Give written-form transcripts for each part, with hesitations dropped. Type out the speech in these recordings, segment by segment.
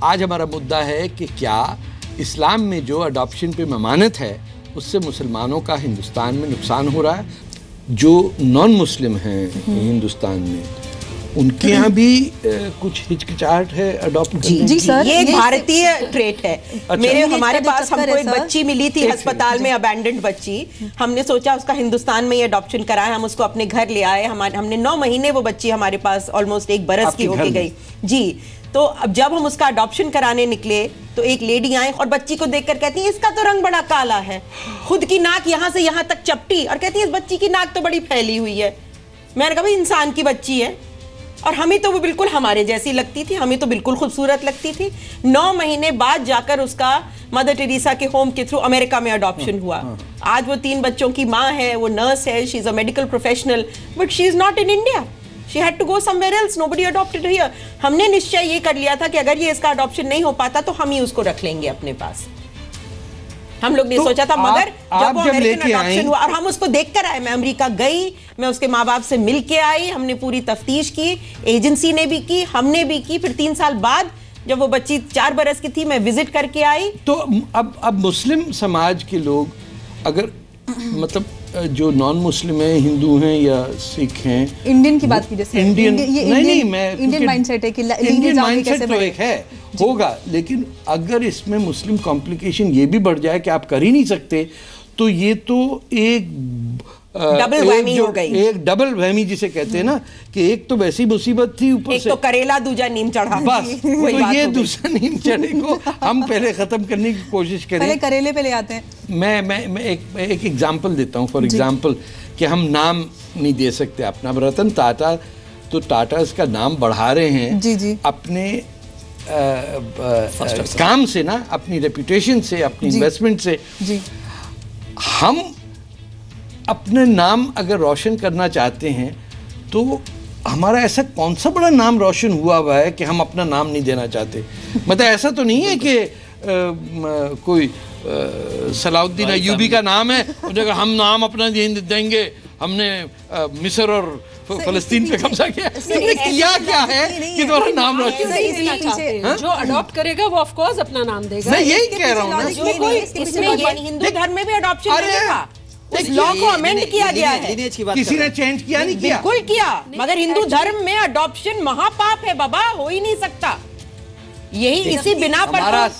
आज हमारा मुद्दा है कि क्या इस्लाम में जो अडॉप्शन पे ममानत है उससे मुसलमानों का हिंदुस्तान में नुकसान हो रहा है। जो नॉन मुस्लिम हैं हिंदुस्तान में उनके यहाँ भी कुछ हिचकिचाहट है अडॉप्ट करने जी सर, ये एक भारतीय ट्रेट है। अच्छा। हमारे पास हमको एक बच्ची मिली थी अस्पताल में, अबैंडेंड बच्ची। हमने सोचा उसका हिंदुस्तान में ये अडॉप्शन कराए, हम उसको अपने घर ले आए। हमने 9 महीने वो बच्ची हमारे पास ऑलमोस्ट 1 बरस की होके गई जी। तो अब जब हम उसका अडॉप्शन कराने निकले तो एक लेडी आई और बच्ची को देखकर कहती है इसका तो रंग बड़ा काला है, खुद की नाक यहाँ से यहाँ तक चपटी, और कहती है इस बच्ची की नाक तो बड़ी फैली हुई है। मैंने कहा भाई इंसान की बच्ची है, और हमें तो वो बिल्कुल हमारे जैसी लगती थी, हमें तो बिल्कुल खूबसूरत लगती थी। 9 महीने बाद जाकर उसका मदर टेरेसा के होम के थ्रू अमेरिका में अडॉप्शन हुआ। आज वो 3 बच्चों की माँ है, वो नर्स है, she is a medical professional, but she is not in India, she had to go somewhere else, nobody adopted here. हमने निश्चय ये कर लिया था कि अगर ये इसका अडॉप्शन नहीं हो पाता तो हम ही उसको रख लेंगे अपने पास। हम लोग ने सोचा था, मगर जब वो अमेरिकन अडॉप्शन हुआ और हम उसको देखकर आए, मैं अमेरिका गई, मैं उसके माँ बाप से मिल के आई, हमने पूरी तफ्तीश की, एजेंसी ने भी की, हमने भी की। फिर 3 साल बाद जब वो बच्ची 4 बरस की थी, मैं विजिट करके आई। तो अब मुस्लिम समाज के लोग अगर मतलब जो नॉन मुस्लिम हैं, हिंदू हैं या सिख हैं, इंडियन की बात की जैसे इंडियन नहीं मैं इंडियन माइंडसेट है कि इंडियन माइंडसेट तो एक है होगा, लेकिन अगर इसमें मुस्लिम कॉम्प्लिकेशन ये भी बढ़ जाए कि आप कर ही नहीं सकते, तो ये तो एक डबल वहमी हो गई। एक डबल वहमी जिसे कहते हैं ना, कि एक तो वैसी मुसीबत थी, ऊपर से तो करेला दूजा नीम चढ़ा, बस तो ये दूसरा नीम चढ़े को हम पहले खत्म करने की कोशिश करें। पहले करेले पे ले आते हैं। मैं एक एग्जांपल देता हूँ, फॉर एग्जांपल कि हम नाम नहीं दे सकते अपना। रतन टाटा, तो टाटा इसका नाम बढ़ा रहे हैं जी। अपने काम से ना, अपनी रेपुटेशन से, अपनी इन्वेस्टमेंट से जी। हम अपने नाम अगर रोशन करना चाहते हैं तो हमारा ऐसा कौन सा बड़ा नाम रोशन हुआ है कि हम अपना नाम नहीं देना चाहते। मतलब ऐसा तो नहीं है कि कोई सलाउद्दीन अय्यूबी का नाम है, हम नाम अपना देंगे, हमने मिस्र और फलस्तीन पे कब्जा किया। किया क्या है कि तुम्हारा नाम रोशन। जो अडॉप्ट करेगा वो ऑफ कोर्स अपना नाम देगा। मैं यही कह रहा हूँ। हिंदू धर्म में भी अडॉप्शन मिलेगा, उस लॉ को अमेंड किया गया है, किसी ने चेंज किया नहीं किया? बिल्कुल किया, मगर हिंदू धर्म में अडॉप्शन महापाप है बाबा, हो ही नहीं सकता। यही इसी बिना पर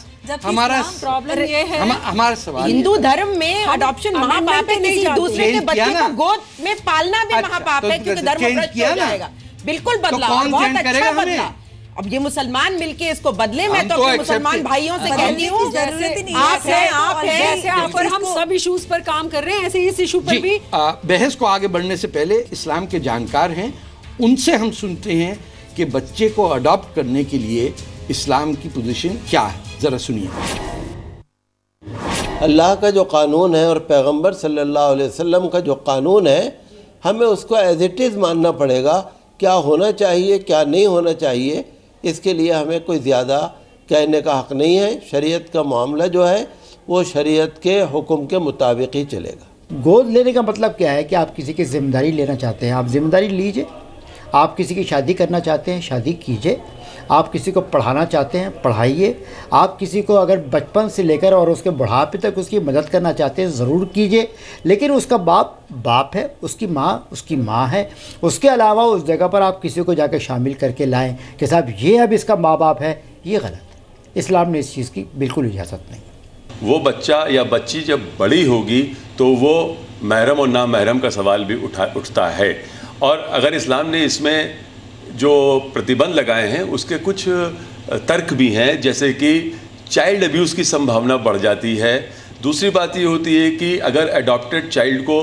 हमारा प्रॉब्लम ये है, हमारा सवाल हिंदू धर्म में अडॉप्शन महापाप है, किसी दूसरे के बच्चे को गोद में पालना भी महापाप है, क्योंकि धर्म भ्रष्ट हो जाएगा। बिल्कुल बदला, बहुत अच्छा बदला। अब ये मुसलमान मिलके इसको बदले। मैं तो अपने मुसलमान भाइयों से कहती हूँ, आप हैं, पर हम सब इश्यूज पर काम कर रहे हैं, ऐसे इस इशू पर भी। बहस को आगे बढ़ने से पहले इस्लाम के जानकार हैं, उनसे हम सुनते हैं कि बच्चे को अडॉप्ट करने के लिए इस्लाम की पोजीशन क्या है। जरा सुनिए। अल्लाह का जो कानून है और पैगंबर सल्लल्लाहु अलैहि वसल्लम का जो कानून है, हमें उसको एज इट इज़ मानना पड़ेगा। क्या होना चाहिए, क्या नहीं होना चाहिए, इसके लिए हमें कोई ज़्यादा कहने का हक़ नहीं है। शरीयत का मामला जो है वो शरीयत के हुक्म के मुताबिक ही चलेगा। गोद लेने का मतलब क्या है कि आप किसी की ज़िम्मेदारी लेना चाहते हैं, आप ज़िम्मेदारी लीजिए। आप किसी की शादी करना चाहते हैं, शादी कीजिए। आप किसी को पढ़ाना चाहते हैं, पढ़ाइए। आप किसी को अगर बचपन से लेकर और उसके बुढ़ापे तक उसकी मदद करना चाहते हैं, ज़रूर कीजिए। लेकिन उसका बाप है, उसकी माँ है। उसके अलावा उस जगह पर आप किसी को जाकर शामिल करके लाएं कि साहब ये अब इसका माँ बाप है, ये गलत। इस्लाम ने इस चीज़ की बिल्कुल इजाज़त नहीं। वो बच्चा या बच्ची जब बड़ी होगी तो वो महरम और ना महरम का सवाल भी उठता है। और अगर इस्लाम ने इसमें जो प्रतिबंध लगाए हैं उसके कुछ तर्क भी हैं, जैसे कि चाइल्ड अब्यूज़ की संभावना बढ़ जाती है। दूसरी बात ये होती है कि अगर अडॉप्टेड चाइल्ड को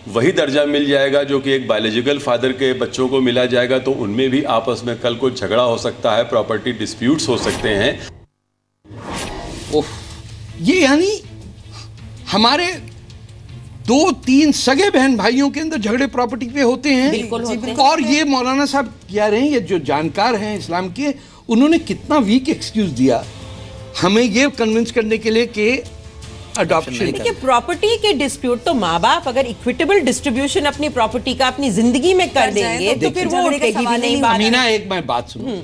वही दर्जा मिल जाएगा जो कि एक बायोलॉजिकल फादर के बच्चों को मिला जाएगा, तो उनमें भी आपस में कल को झगड़ा हो सकता है, प्रॉपर्टी डिस्प्यूट्स हो सकते हैं। ये यानी हमारे 2-3 सगे बहन भाइयों के अंदर झगड़े प्रॉपर्टी पे होते हैं। बिल्कुल। और ये मौलाना साहब कह रहे हैं, ये जो जानकार हैं इस्लाम के, उन्होंने कितना वीक एक्सक्यूज दिया हमें ये कन्विंस करने के लिए कि अडॉप्शन। देखिए, प्रॉपर्टी के डिस्प्यूट तो माँ बाप अगर इक्विटेबल डिस्ट्रीब्यूशन अपनी प्रॉपर्टी का अपनी जिंदगी में कर देंगे तो फिर वो उठेगी भी नहीं। अमीना, एक मैं बात सुनो,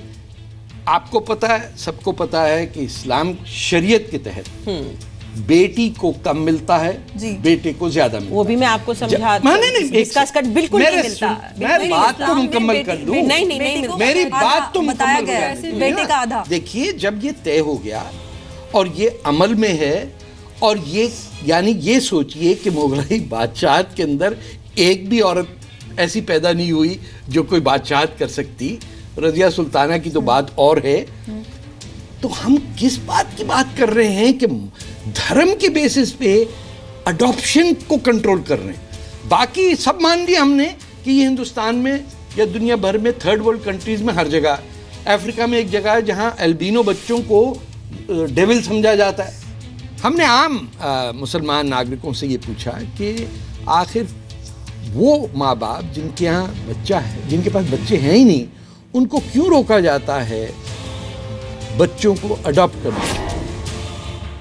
आपको पता है, सबको पता है कि इस्लाम शरीयत के तहत बेटी को कम मिलता है, बेटे को ज्यादा मिलता है। वो भी मैं आपको समझा डिस्कस कर, बिल्कुल नहीं मिलता। मैं बात तो मुकम्मल कर लूं। नहीं मेरी बात तो बताया गया है, बेटे का आधा। देखिए, जब ये तय हो गया और ये अमल में है, और ये यानी ये सोचिए कि मुगलाई बादशाहत के अंदर एक भी औरत ऐसी पैदा नहीं हुई जो कोई बादशाहत कर सकती। रज़िया सुल्ताना की तो बात और है। तो हम किस बात की बात कर रहे हैं कि धर्म के बेसिस पे अडॉप्शन को कंट्रोल कर रहे हैं। बाकी सब मान लिया हमने कि ये हिंदुस्तान में या दुनिया भर में, थर्ड वर्ल्ड कंट्रीज में हर जगह। अफ्रीका में एक जगह है जहां एल्बिनो बच्चों को डेविल समझा जाता है। हमने आम मुसलमान नागरिकों से ये पूछा कि आखिर वो माँ बाप जिनके यहाँ बच्चा है, जिनके पास बच्चे हैं ही नहीं, उनको क्यों रोका जाता है बच्चों को अडॉप्ट करने से?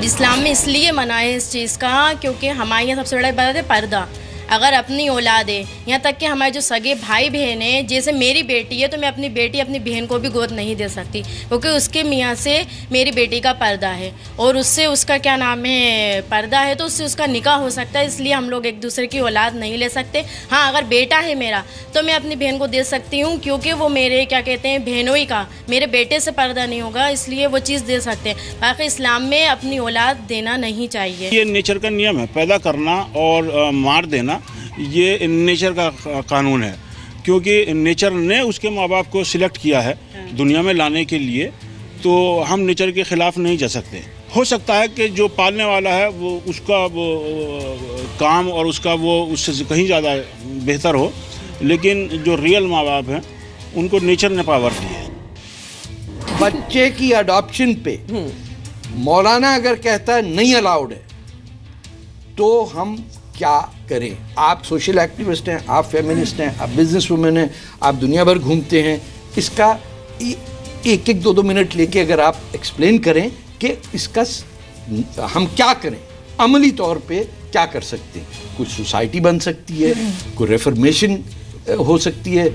इस्लाम में इसलिए मना है इस चीज़ का क्योंकि हमारे यहाँ सबसे बड़ा बात है पर्दा। अगर अपनी औलाद है, यहाँ तक कि हमारे जो सगे भाई बहन हैं, जैसे मेरी बेटी है तो मैं अपनी बेटी अपनी बहन को भी गोद नहीं दे सकती क्योंकि उसके मियाँ से मेरी बेटी का पर्दा है और उससे उसका क्या नाम है पर्दा है, तो उससे उसका निकाह हो सकता है। इसलिए हम लोग एक दूसरे की औलाद नहीं ले सकते। हाँ, अगर बेटा है मेरा तो मैं अपनी बहन को दे सकती हूँ क्योंकि वो मेरे क्या कहते हैं बहनोई का, मेरे बेटे से पर्दा नहीं होगा, इसलिए वो चीज़ दे सकते हैं। बाकी इस्लाम में अपनी औलाद देना नहीं चाहिए। ये नेचर का नियम है, पैदा करना और मार देना ये नेचर का कानून है, क्योंकि नेचर ने उसके माँ बाप को सिलेक्ट किया है दुनिया में लाने के लिए, तो हम नेचर के ख़िलाफ़ नहीं जा सकते। हो सकता है कि जो पालने वाला है वो उसका वो काम और उसका वो उससे कहीं ज़्यादा बेहतर हो, लेकिन जो रियल माँ बाप हैं उनको नेचर ने पावर दी है। बच्चे की अडॉप्शन पे मौलाना अगर कहता है नहीं अलाउड है तो हम क्या करें? आप सोशल एक्टिविस्ट हैं, आप फेमिनिस्ट हैं, आप बिजनेस वुमेन हैं, आप दुनिया भर घूमते हैं। इसका एक एक दो मिनट लेके अगर आप एक्सप्लेन करें कि इसका हम क्या करें, अमली तौर पे क्या कर सकते हैं। कुछ सोसाइटी बन सकती है, कोई रेफर्मेशन हो सकती है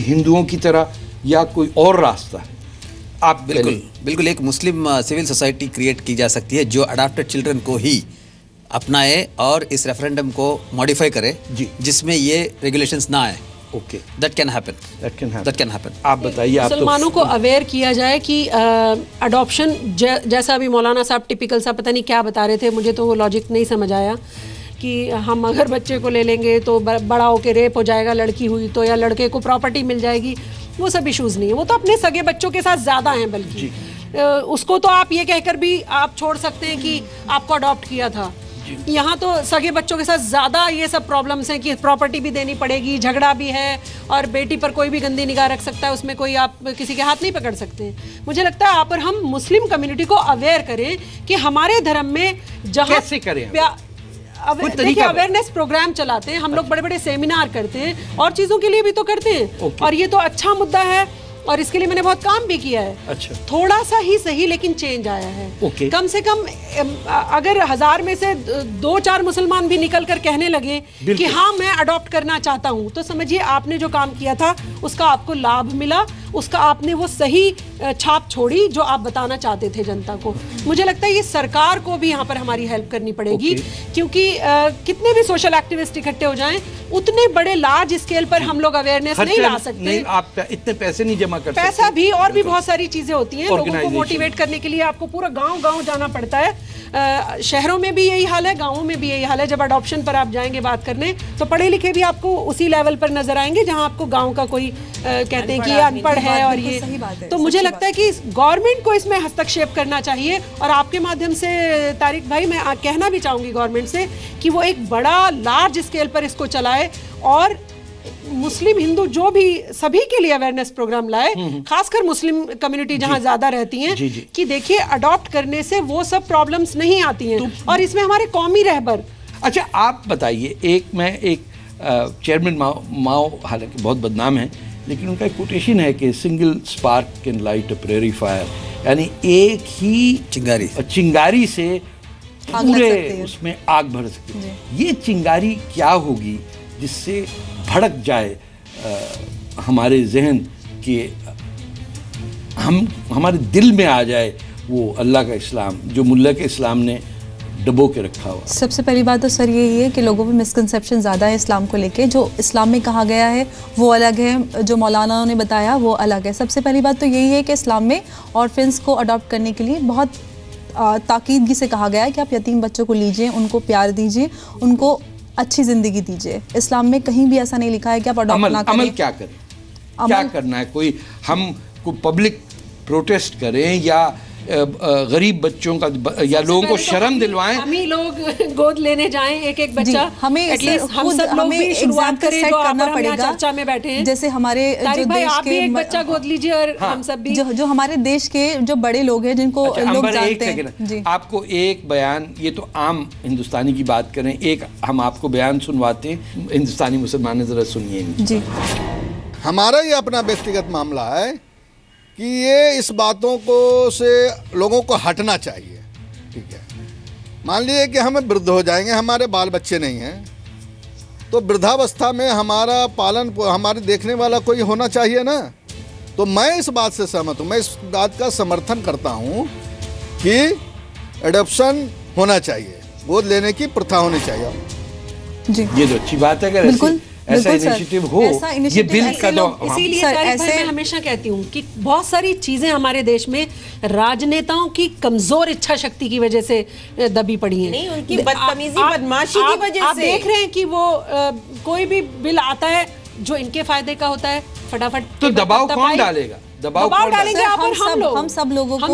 हिंदुओं की तरह, या कोई और रास्ता है? आप बिल्कुल एक मुस्लिम सिविल सोसाइटी क्रिएट की जा सकती है जो अडॉप्टेड चिल्ड्रन को ही अपनाए और इस रेफरेंडम को मॉडिफाई करे जिसमें ये रेगुलेशंस ना आए। Okay, that can happen. आप बताइए। आप मुसलमानों को अवेयर किया जाए कि अडॉप्शन जैसा अभी मौलाना साहब टिपिकल सा पता नहीं क्या बता रहे थे, मुझे तो वो लॉजिक नहीं समझ आया कि हम अगर बच्चे को ले लेंगे तो बड़ा होकर रेप हो जाएगा, लड़की हुई तो, या लड़के को प्रॉपर्टी मिल जाएगी। वो सब इश्यूज़ नहीं है, वो तो अपने सगे बच्चों के साथ ज़्यादा हैं। बल्कि उसको तो आप ये कहकर भी आप छोड़ सकते हैं कि आपको अडॉप्ट किया था। यहाँ तो सगे बच्चों के साथ ज़्यादा ये सब प्रॉब्लम्स हैं कि प्रॉपर्टी भी देनी पड़ेगी, झगड़ा भी है, और बेटी पर कोई भी गंदी निगाह रख सकता है, उसमें कोई आप किसी के हाथ नहीं पकड़ सकते। मुझे लगता है आप और हम मुस्लिम कम्युनिटी को अवेयर करें कि हमारे धर्म में जहाँ कैसे करें, देखिए अवेयरनेस प्रोग्राम चलाते हैं हम लोग, बड़े बड़े सेमिनार करते हैं और चीज़ों के लिए भी तो करते हैं। और ये तो अच्छा मुद्दा है और इसके लिए मैंने बहुत काम भी किया है। अच्छा। थोड़ा सा ही सही लेकिन चेंज आया है। कम से कम अगर 1000 में से 2-4 मुसलमान भी निकल कर कहने लगे कि हाँ मैं अडॉप्ट करना चाहता हूँ, तो समझिए आपने जो काम किया था उसका आपको लाभ मिला, उसका आपने वो सही छाप छोड़ी जो आप बताना चाहते थे जनता को। मुझे लगता है ये सरकार को भी यहाँ पर हमारी हेल्प करनी पड़ेगी, क्योंकि कितने भी सोशल एक्टिविस्ट इकट्ठे हो जाएं उतने बड़े लार्ज स्केल पर हम लोग अवेयरनेस नहीं ला सकते। नहीं, आप इतने पैसे नहीं जमा कर सकते। पैसा भी और भी बहुत सारी चीजें होती हैं। लोगों को मोटिवेट करने के लिए आपको पूरा गांव जाना पड़ता है। शहरों में भी यही हाल है, गाँवों में भी यही हाल है। जब अडॉप्शन पर आप जाएंगे बात करने तो पढ़े लिखे भी आपको उसी लेवल पर नजर आएंगे जहाँ आपको गाँव का कोई कहते हैं कि ये अनपढ़ है। और ये तो मुझे लगता है कि गवर्नमेंट को इसमें हस्तक्षेप करना चाहिए। और आपके माध्यम से तारिक भाई मैं कहना भी चाहूँगी गवर्नमेंट से कि वो एक बड़ा लार्ज स्केल पर इसको चलाए और मुस्लिम हिंदू जो भी सभी के लिए अवेयरनेस प्रोग्राम लाए, खासकर मुस्लिम कम्युनिटी जहां ज्यादा रहती हैं, कि देखिए अडॉप्ट करने से वो सब प्रॉब्लम्स नहीं आती हैं और इसमें हमारे कौमी रहबर। अच्छा, आप बताइए, मैं एक चेयरमैन माओ हालांकि बहुत बदनाम है, लेकिन उनका एक कोटेशन है कि single spark can light a prairie fire, यानी एक ही चिंगारी से पूरे उसमें आग भर सकती। ये चिंगारी क्या होगी जिससे भड़क जाए हमारे जहन कि हमारे दिल में आ जाए वो अल्लाह का इस्लाम, जो मुल्ला के इस्लाम ने डबो के रखा हुआ। सबसे पहली बात तो सर यही है कि लोगों में मिसकंसेप्शन ज़्यादा है इस्लाम को लेके। जो इस्लाम में कहा गया है वो अलग है, जो मौलाना ने बताया वो अलग है। सबसे पहली बात तो यही है कि इस्लाम में ऑर्फन्स को अडॉप्ट करने के लिए बहुत ताकीदगी से कहा गया है कि आप यतीम बच्चों को लीजिए, उनको प्यार दीजिए, उनको अच्छी ज़िंदगी दीजिए। इस्लाम में कहीं भी ऐसा नहीं लिखा है कि आप अडॉप्ट ना करें। अमल क्या करें, क्या करना है? कोई हम को पब्लिक प्रोटेस्ट करें या गरीब बच्चों का या लोगों को शर्म दिलवाएं? हम ही लोग गोद लेने जाएं एक बच्चा, हमें हम सब लोग भी शुरुआत करें जो करना पड़ेगा। चर्चा में बैठे हैं जैसे हमारे जो भाई, देश आप के भी एक बच्चा गोद लीजिए और हम सब भी जो हमारे देश के जो बड़े लोग हैं जिनको लोग जानते हैं। जी, आपको एक बयान, ये तो आम हिंदुस्तानी की बात करें, एक हम आपको बयान सुनवाते हैं, हिंदुस्तानी मुसलमान जरा सुनिए जी। हमारा ये अपना व्यक्तिगत मामला है कि ये इस बातों को से लोगों को हटना चाहिए। ठीक है, मान लीजिए कि हम वृद्ध हो जाएंगे, हमारे बाल बच्चे नहीं हैं, तो वृद्धावस्था में हमारा पालन हमारे देखने वाला कोई होना चाहिए ना। तो मैं इस बात से सहमत हूँ, मैं इस बात का समर्थन करता हूँ कि एडॉप्शन होना चाहिए, गोद लेने की प्रथा होनी चाहिए। जी, ये तो अच्छी बात है। अगर ऐसा इनिशिएटिव हो, ये बिल का इसीलिए मैं हमेशा कहती हूँ कि बहुत सारी चीजें हमारे देश में राजनेताओं की कमजोर इच्छा शक्ति की वजह से दबी पड़ी हैं। नहीं, उनकी बदतमीजी बदमाशी की वजह से। आप देख रहे हैं कि वो कोई भी बिल आता है जो इनके फायदे का होता है, फटाफट तो दबाव कौन डालेगा? दबाव डालेंगे आप और हम सब लोगों को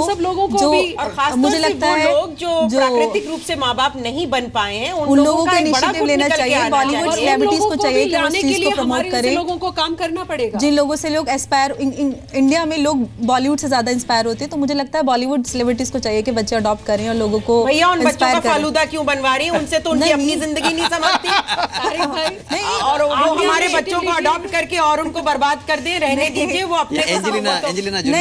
जो, और खासतौर मुझे लगता है लोग जो प्राकृतिक रूप से माँ बाप नहीं बन पाए हैं, उन लोगों का इनिशिएटिव लेना चाहिए। बॉलीवुड सेलिब्रिटीज को चाहिए कि वो इस चीज को प्रमोट करें। लोगों को काम करना पड़ेगा। जिन लोगों से लोग इंस्पायर, इंडिया में लोग बॉलीवुड से ज्यादा इंस्पायर होते हैं, तो मुझे लगता है बॉलीवुड सेलिब्रिटीज को चाहिए कि बच्चे अडॉप्ट करें और लोगों को भैया उन बच्चों का फालूदा क्यों बनवा रही है? उनसे तो उनकी अपनी जिंदगी नहीं समझती, और वो हमारे बच्चों को अडॉप्ट करके और उनको बर्बाद कर दें। रहने दीजिए, वो अपने एंजेलिना जोली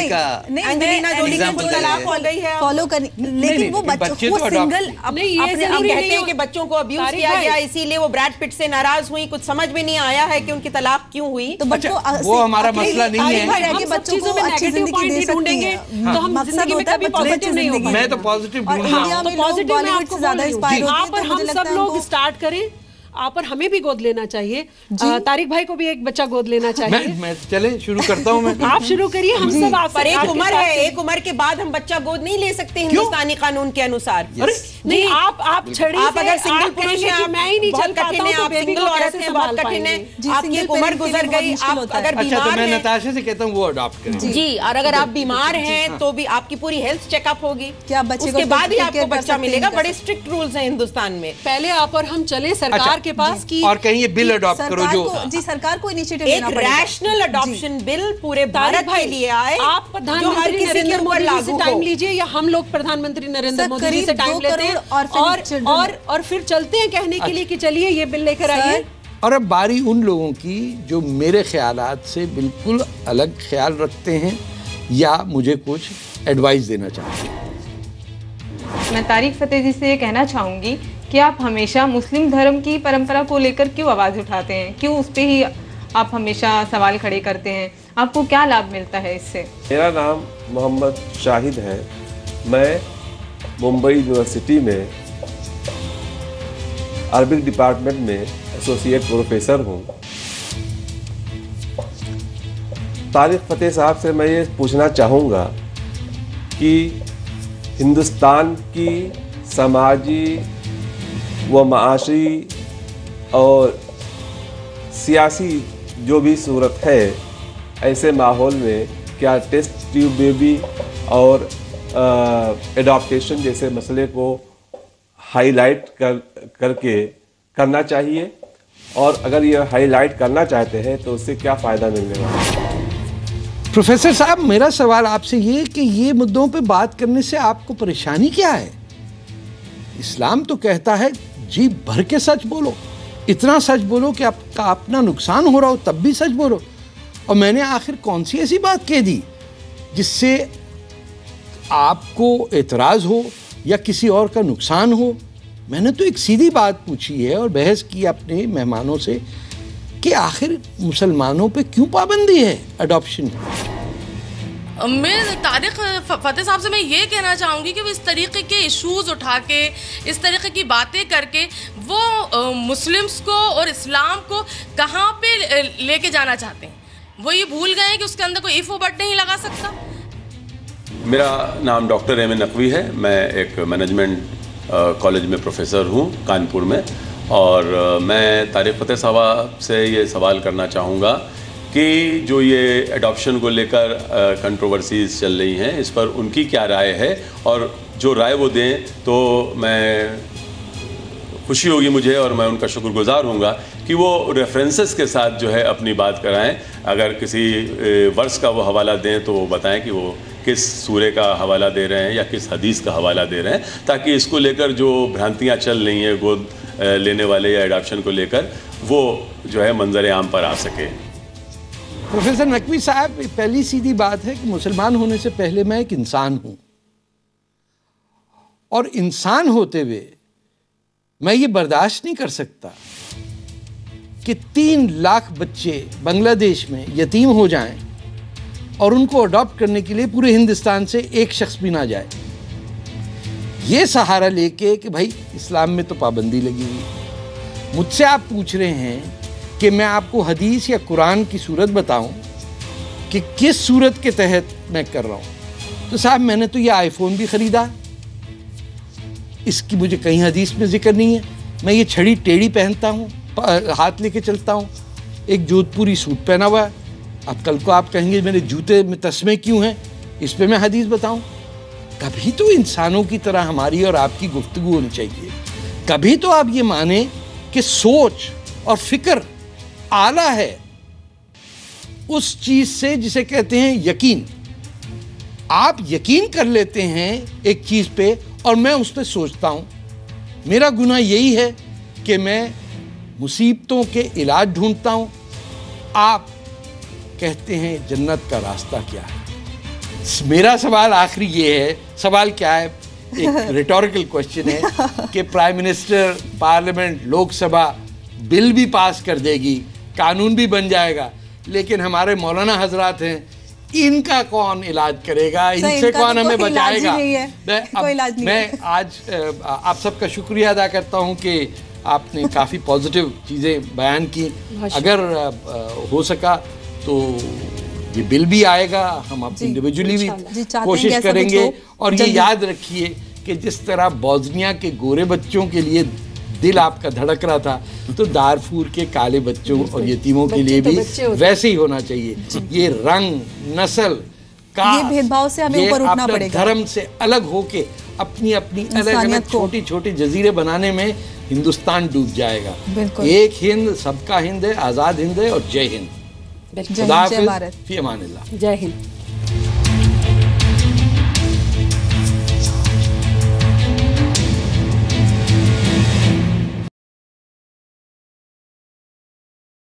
अंजलिना जोली की तलाक हो गई है, फॉलो करनी, लेकिन वो बच्चों को सिंगल अपने कहते हैं कि बच्चों को अब्यूज किया गया, इसीलिए वो ब्रैड पिट से नाराज हुई। कुछ समझ में नहीं आया है कि उनकी तलाक क्यों हुई। तो बच्चों वो हमारा मसला नहीं है। हम बच्चों को अच्छी जिंदगी दे ढूंढेंगे तो हम जिंदगी में कभी पॉजिटिव नहीं हो पाएंगे। मैं तो पॉजिटिव ढूंढ रहा हूं। तो पॉजिटिव में आपको ज्यादा इंस्पायर होते हैं। तो हम सब लोग स्टार्ट करें, आप और हमें भी गोद लेना चाहिए। तारिक भाई को भी एक बच्चा गोद लेना चाहिए। मैं चले शुरू करता हूँ। मैं आप शुरू करिए, हम सब आप पर एक उम्र है, एक उम्र के बाद हम बच्चा गोद नहीं ले सकते हिंदुस्तानी कानून के अनुसार। नहीं, आप छड़ी आप अगर सिंगल पुरुष हैं, मैं ही नहीं चल पाता हूं, आप सिंगल औरत हैं, बहुत कठिन है। आपकी एक उम्र गुजर गई, आप अगर अच्छा, तो बीमार मैं हैं, नताशा से कहता हूँ वो अडॉप्ट करें। जी, और अगर आप बीमार हैं तो भी आपकी पूरी हेल्थ चेकअप होगी, क्या बच्चे उसके बाद ही आपको बच्चा मिलेगा। बड़े स्ट्रिक्ट रूल्स हैं हिंदुस्तान में। पहले आप और हम चले सरकार के पास की, और कहीं ये बिल अडॉप्ट करो जो जी सरकार को इनिशिएटिव एक रैशनल अडॉप्शन बिल पूरे भारत के लिए आए, आप प्रधानमंत्री नरेंद्र मोदी जी से टाइम लीजिए या हम लोग प्रधानमंत्री नरेंद्र मोदी जी से टाइम लेते हैं और फिर चलते हैं कहने के लिए कि चलिए ये बिल लेकर आइए। और अब बारी उन लोगों की जो मेरे ख्यालात से बिल्कुल अलग ख्याल रखते हैं या मुझे कुछ एडवाइस देना चाहते हैं। मैं तारिक फतेह जी से ये कहना चाहूँगी कि आप हमेशा मुस्लिम धर्म की परंपरा को लेकर क्यों आवाज़ उठाते हैं, क्यों उस पर ही आप हमेशा सवाल खड़े करते हैं, आपको क्या लाभ मिलता है इससे? मेरा नाम मोहम्मद शाहिद है, मैं मुंबई यूनिवर्सिटी में अरबिक डिपार्टमेंट में एसोसिएट प्रोफेसर हूँ। तारिक फतेह साहब से मैं ये पूछना चाहूँगा कि हिंदुस्तान की समाजी व माशी और सियासी जो भी सूरत है, ऐसे माहौल में क्या टेस्ट ट्यूब बेबी और एडॉप्टेशन जैसे मसले को हाईलाइट करके करना चाहिए, और अगर ये हाईलाइट करना चाहते हैं तो उससे क्या फ़ायदा मिलने वाला है? प्रोफेसर साहब, मेरा सवाल आपसे ये कि ये मुद्दों पे बात करने से आपको परेशानी क्या है? इस्लाम तो कहता है जी भर के सच बोलो, इतना सच बोलो कि आपका अपना नुकसान हो रहा हो तब भी सच बोलो। और मैंने आखिर कौन सी ऐसी बात कह दी जिससे आपको एतराज़ हो या किसी और का नुकसान हो? मैंने तो एक सीधी बात पूछी है और बहस की अपने मेहमानों से कि आखिर मुसलमानों पे क्यों पाबंदी है अडॉप्शन की? मैं तारिक फतेह साहब से मैं ये कहना चाहूँगी कि वो इस तरीके के इश्यूज़ उठा के, इस तरीके की बातें करके वो मुस्लिम्स को और इस्लाम को कहाँ पे लेके जाना चाहते हैं। वो ये भूल गए हैं कि उसके अंदर कोई इफ़ व बट नहीं लगा सकता। मेरा नाम डॉक्टर एम ए नकवी है। मैं एक मैनेजमेंट कॉलेज में प्रोफेसर हूँ कानपुर में, और मैं तारिक फतेह साहब से ये सवाल करना चाहूँगा कि जो ये एडॉप्शन को लेकर कंट्रोवर्सीज चल रही हैं, इस पर उनकी क्या राय है, और जो राय वो दें तो मैं खुशी होगी मुझे और मैं उनका शुक्रगुजार होऊंगा कि वो रेफरेंसेस के साथ जो है अपनी बात कराएं। अगर किसी वर्स का वो हवाला दें तो वो बताएं कि वो किस सूरे का हवाला दे रहे हैं या किस हदीस का हवाला दे रहे हैं, ताकि इसको लेकर जो भ्रांतियाँ चल रही हैं गोद लेने वाले या एडॉप्शन को लेकर, वो जो है मंजर आम पर आ सके। प्रोफेसर नकवी साहब, पहली सीधी बात है कि मुसलमान होने से पहले मैं एक इंसान हूं, और इंसान होते हुए मैं ये बर्दाश्त नहीं कर सकता कि 3 लाख बच्चे बांग्लादेश में यतीम हो जाएं और उनको अडॉप्ट करने के लिए पूरे हिंदुस्तान से एक शख्स भी ना जाए। ये सहारा लेके कि भाई इस्लाम में तो पाबंदी लगी हुई। मुझसे आप पूछ रहे हैं कि मैं आपको हदीस या कुरान की सूरत बताऊं कि किस सूरत के तहत मैं कर रहा हूं। तो साहब, मैंने तो ये आईफोन भी खरीदा, इसकी मुझे कहीं हदीस में जिक्र नहीं है। मैं ये छड़ी टेढ़ी पहनता हूँ, हाथ लेके चलता हूँ, एक जोधपुरी सूट पहना हुआ है। अब कल को आप कहेंगे मेरे जूते में तस्मे क्यों हैं, इस पे मैं हदीस बताऊं? कभी तो इंसानों की तरह हमारी और आपकी गुफ्तगू होनी चाहिए। कभी तो आप ये माने कि सोच और फिक्र आला है उस चीज से जिसे कहते हैं यकीन। आप यकीन कर लेते हैं एक चीज पे और मैं उस पर सोचता हूं। मेरा गुनाह यही है कि मैं मुसीबतों के इलाज ढूंढता हूं। आप कहते हैं जन्नत का रास्ता क्या है। मेरा सवाल आखिरी ये है, सवाल क्या है, एक रिटोरिकल क्वेश्चन है कि prime minister, parliament, Lok Sabha bill भी पास कर देगी, कानून भी बन जाएगा, लेकिन हमारे मौलाना हजरात हैं, इनका कौन इलाज करेगा, इनसे कौन हमें बचाएगा? मैं आज आप सबका शुक्रिया अदा करता हूं कि आपने काफ़ी पॉजिटिव चीज़ें बयान की। अगर हो सका तो ये बिल भी आएगा, हम आप इंडिविजुअली भी कोशिश करेंगे। और ये याद रखिए कि जिस तरह बोस्निया के गोरे बच्चों के लिए दिल आपका धड़क रहा था, तो दारफूर के काले बच्चों और यतीमों के लिए भी वैसे ही होना चाहिए। ये रंग, नस्ल का ये भेदभाव से हमें ऊपर उठना पड़ेगा। धर्म से अलग होके अपनी अपनी अलग अलग छोटी छोटी जजीरे बनाने में हिंदुस्तान डूब जाएगा। एक हिंद, सबका हिंद है, आज़ाद हिंद है, और जय हिंद। जय भारत। फी अमानिल्लाह। जय हिंद।